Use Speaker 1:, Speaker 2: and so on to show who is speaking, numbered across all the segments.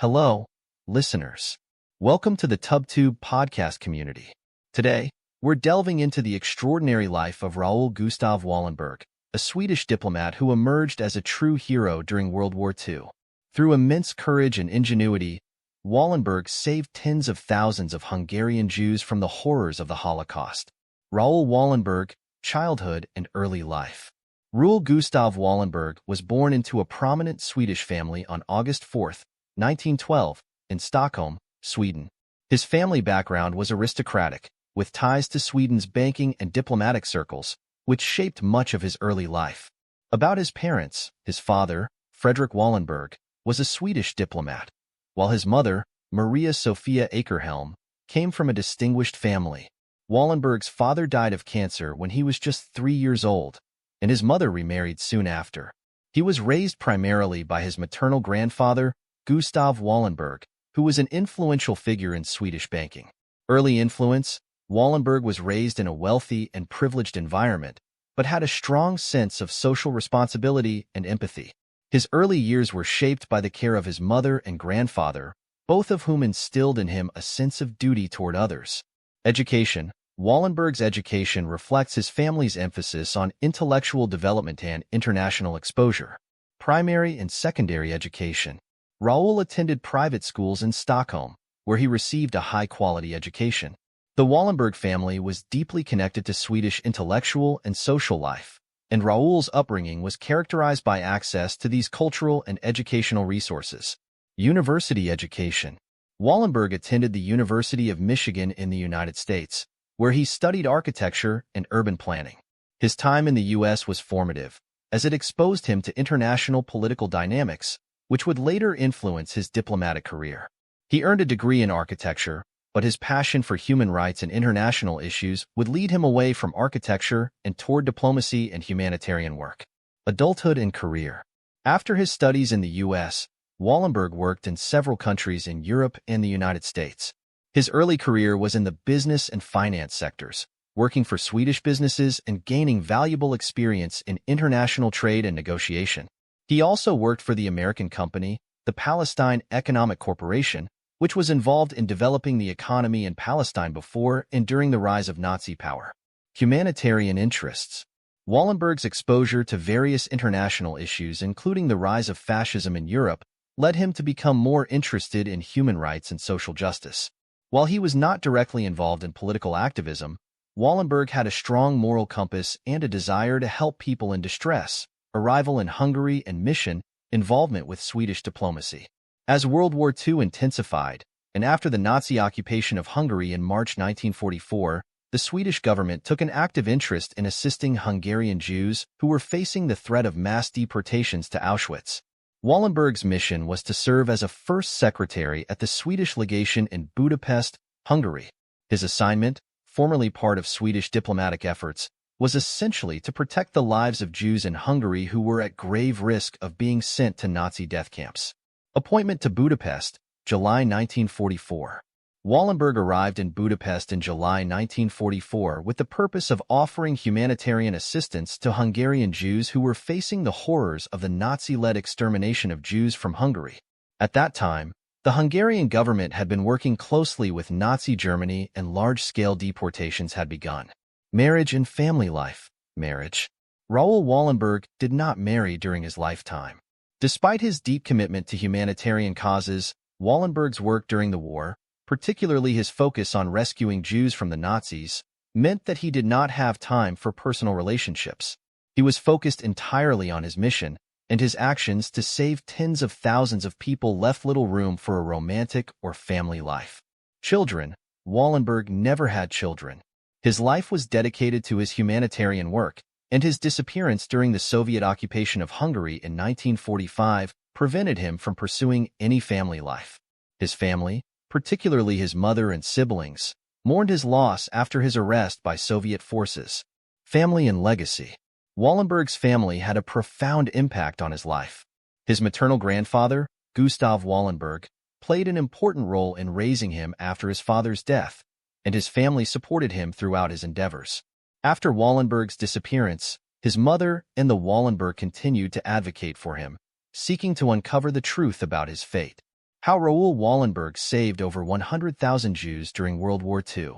Speaker 1: Hello, listeners. Welcome to the TubTube Podcast community. Today, we're delving into the extraordinary life of Raoul Gustav Wallenberg, a Swedish diplomat who emerged as a true hero during World War II. Through immense courage and ingenuity, Wallenberg saved tens of thousands of Hungarian Jews from the horrors of the Holocaust. Raoul Wallenberg, childhood and early life. Raoul Gustav Wallenberg was born into a prominent Swedish family on August 4, 1912, in Stockholm, Sweden. His family background was aristocratic, with ties to Sweden's banking and diplomatic circles, which shaped much of his early life. About his parents, his father, Frederick Wallenberg, was a Swedish diplomat, while his mother, Maria Sophia Akerhelm, came from a distinguished family. Wallenberg's father died of cancer when he was just 3 years old, and his mother remarried soon after. He was raised primarily by his maternal grandfather, Gustav Wallenberg, who was an influential figure in Swedish banking. Early influence: Wallenberg was raised in a wealthy and privileged environment, but had a strong sense of social responsibility and empathy. His early years were shaped by the care of his mother and grandfather, both of whom instilled in him a sense of duty toward others. Education: Wallenberg's education reflects his family's emphasis on intellectual development and international exposure. Primary and secondary education: Raoul attended private schools in Stockholm, where he received a high-quality education. The Wallenberg family was deeply connected to Swedish intellectual and social life, and Raoul's upbringing was characterized by access to these cultural and educational resources. University education: Wallenberg attended the University of Michigan in the United States, where he studied architecture and urban planning. His time in the U.S. was formative, as it exposed him to international political dynamics, which would later influence his diplomatic career. He earned a degree in architecture, but his passion for human rights and international issues would lead him away from architecture and toward diplomacy and humanitarian work. Adulthood and career: After his studies in the U.S., Wallenberg worked in several countries in Europe and the United States. His early career was in the business and finance sectors, working for Swedish businesses and gaining valuable experience in international trade and negotiation. He also worked for the American company, the Palestine Economic Corporation, which was involved in developing the economy in Palestine before and during the rise of Nazi power. Humanitarian interests: Wallenberg's exposure to various international issues, including the rise of fascism in Europe, led him to become more interested in human rights and social justice. While he was not directly involved in political activism, Wallenberg had a strong moral compass and a desire to help people in distress. Arrival in Hungary and mission: involvement with Swedish diplomacy. As World War II intensified, and after the Nazi occupation of Hungary in March 1944, the Swedish government took an active interest in assisting Hungarian Jews who were facing the threat of mass deportations to Auschwitz. Wallenberg's mission was to serve as a first secretary at the Swedish legation in Budapest, Hungary. His assignment, formerly part of Swedish diplomatic efforts, was essentially to protect the lives of Jews in Hungary who were at grave risk of being sent to Nazi death camps. Appointment to Budapest, July 1944. Wallenberg arrived in Budapest in July 1944 with the purpose of offering humanitarian assistance to Hungarian Jews who were facing the horrors of the Nazi-led extermination of Jews from Hungary. At that time, the Hungarian government had been working closely with Nazi Germany and large-scale deportations had begun. Marriage and family life. Marriage: Raoul Wallenberg did not marry during his lifetime. Despite his deep commitment to humanitarian causes, Wallenberg's work during the war, particularly his focus on rescuing Jews from the Nazis, meant that he did not have time for personal relationships. He was focused entirely on his mission, and his actions to save tens of thousands of people left little room for a romantic or family life. Children: Wallenberg never had children. His life was dedicated to his humanitarian work, and his disappearance during the Soviet occupation of Hungary in 1945 prevented him from pursuing any family life. His family, particularly his mother and siblings, mourned his loss after his arrest by Soviet forces. Family and legacy: Wallenberg's family had a profound impact on his life. His maternal grandfather, Gustav Wallenberg, played an important role in raising him after his father's death, and his family supported him throughout his endeavors. After Wallenberg's disappearance, his mother and the Wallenberg continued to advocate for him, seeking to uncover the truth about his fate. How Raoul Wallenberg saved over 100,000 Jews during World War II.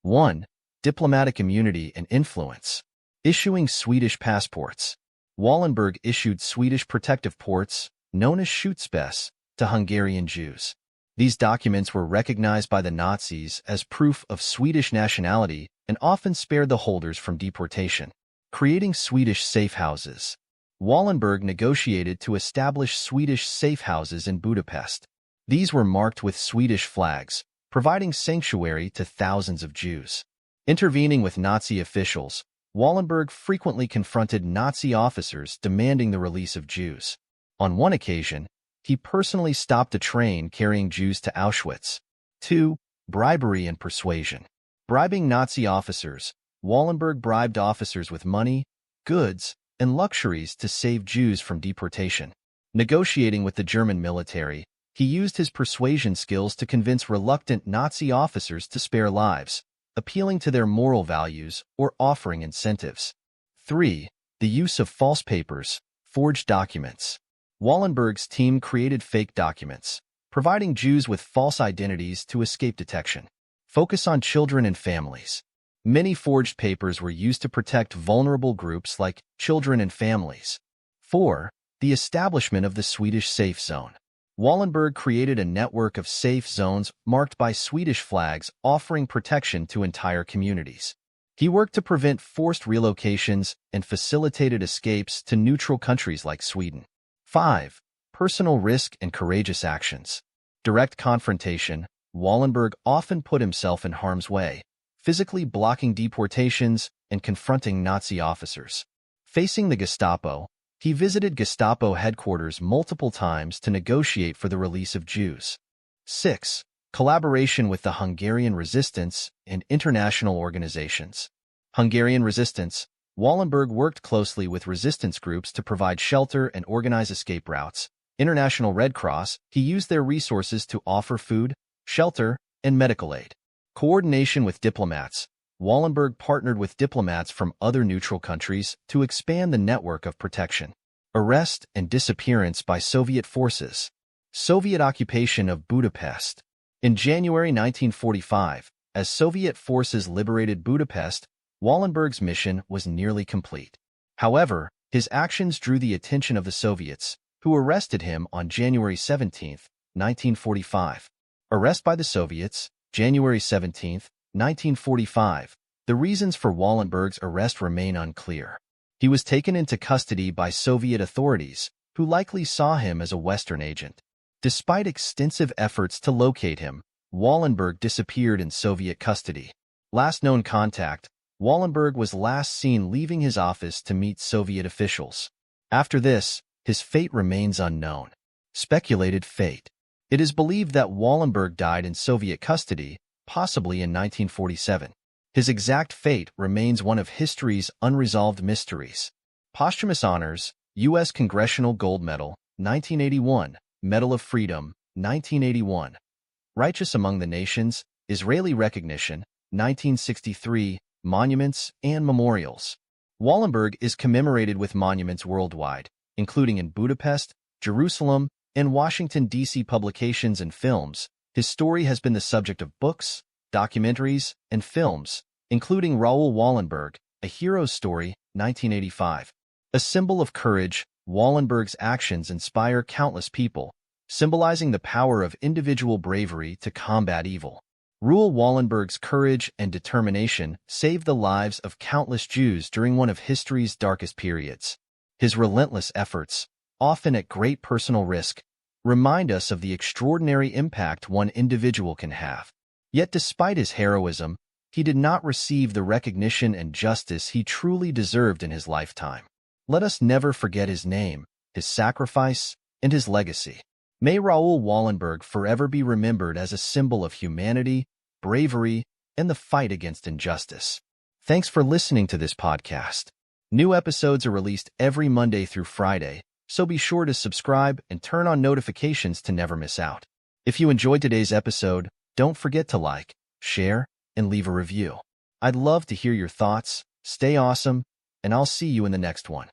Speaker 1: 1. Diplomatic immunity and influence. Issuing Swedish passports. Wallenberg issued Swedish protective ports, known as Schutzpass, to Hungarian Jews. These documents were recognized by the Nazis as proof of Swedish nationality and often spared the holders from deportation. Creating Swedish safe houses. Wallenberg negotiated to establish Swedish safe houses in Budapest. These were marked with Swedish flags, providing sanctuary to thousands of Jews. Intervening with Nazi officials, Wallenberg frequently confronted Nazi officers demanding the release of Jews. On one occasion, he personally stopped a train carrying Jews to Auschwitz. 2. Bribery and persuasion. Bribing Nazi officers. Wallenberg bribed officers with money, goods, and luxuries to save Jews from deportation. Negotiating with the German military, he used his persuasion skills to convince reluctant Nazi officers to spare lives, appealing to their moral values or offering incentives. 3. The use of false papers, forged documents. Wallenberg's team created fake documents, providing Jews with false identities to escape detection. Focus on children and families. Many forged papers were used to protect vulnerable groups like children and families. 4. The establishment of the Swedish safe zone. Wallenberg created a network of safe zones marked by Swedish flags offering protection to entire communities. He worked to prevent forced relocations and facilitated escapes to neutral countries like Sweden. 5. Personal risk and courageous actions. Direct confrontation. Wallenberg often put himself in harm's way, physically blocking deportations and confronting Nazi officers. Facing the Gestapo, he visited Gestapo headquarters multiple times to negotiate for the release of Jews. 6. Collaboration with the Hungarian resistance and international organizations. Hungarian resistance. Wallenberg worked closely with resistance groups to provide shelter and organize escape routes. International Red Cross, he used their resources to offer food, shelter, and medical aid. Coordination with diplomats. Wallenberg partnered with diplomats from other neutral countries to expand the network of protection. Arrest and disappearance by Soviet forces. Soviet occupation of Budapest. In January 1945, as Soviet forces liberated Budapest, Wallenberg's mission was nearly complete. However, his actions drew the attention of the Soviets, who arrested him on January 17, 1945. Arrest by the Soviets, January 17, 1945. The reasons for Wallenberg's arrest remain unclear. He was taken into custody by Soviet authorities, who likely saw him as a Western agent. Despite extensive efforts to locate him, Wallenberg disappeared in Soviet custody. Last known contact. Wallenberg was last seen leaving his office to meet Soviet officials. After this, his fate remains unknown. Speculated fate. It is believed that Wallenberg died in Soviet custody, possibly in 1947. His exact fate remains one of history's unresolved mysteries. Posthumous honors. U.S. Congressional Gold Medal, 1981, Medal of Freedom, 1981. Righteous Among the Nations, Israeli Recognition, 1963, Monuments and Memorials. Wallenberg is commemorated with monuments worldwide, including in Budapest, Jerusalem, and Washington, D.C. Publications and films. His story has been the subject of books, documentaries, and films, including Raoul Wallenberg, A Hero's Story, 1985. A symbol of courage, Wallenberg's actions inspire countless people, symbolizing the power of individual bravery to combat evil. Raoul Wallenberg's courage and determination saved the lives of countless Jews during one of history's darkest periods. His relentless efforts, often at great personal risk, remind us of the extraordinary impact one individual can have. Yet despite his heroism, he did not receive the recognition and justice he truly deserved in his lifetime. Let us never forget his name, his sacrifice, and his legacy. May Raoul Wallenberg forever be remembered as a symbol of humanity, bravery, and the fight against injustice. Thanks for listening to this podcast. New episodes are released every Monday through Friday, so be sure to subscribe and turn on notifications to never miss out. If you enjoyed today's episode, don't forget to like, share, and leave a review. I'd love to hear your thoughts. Stay awesome, and I'll see you in the next one.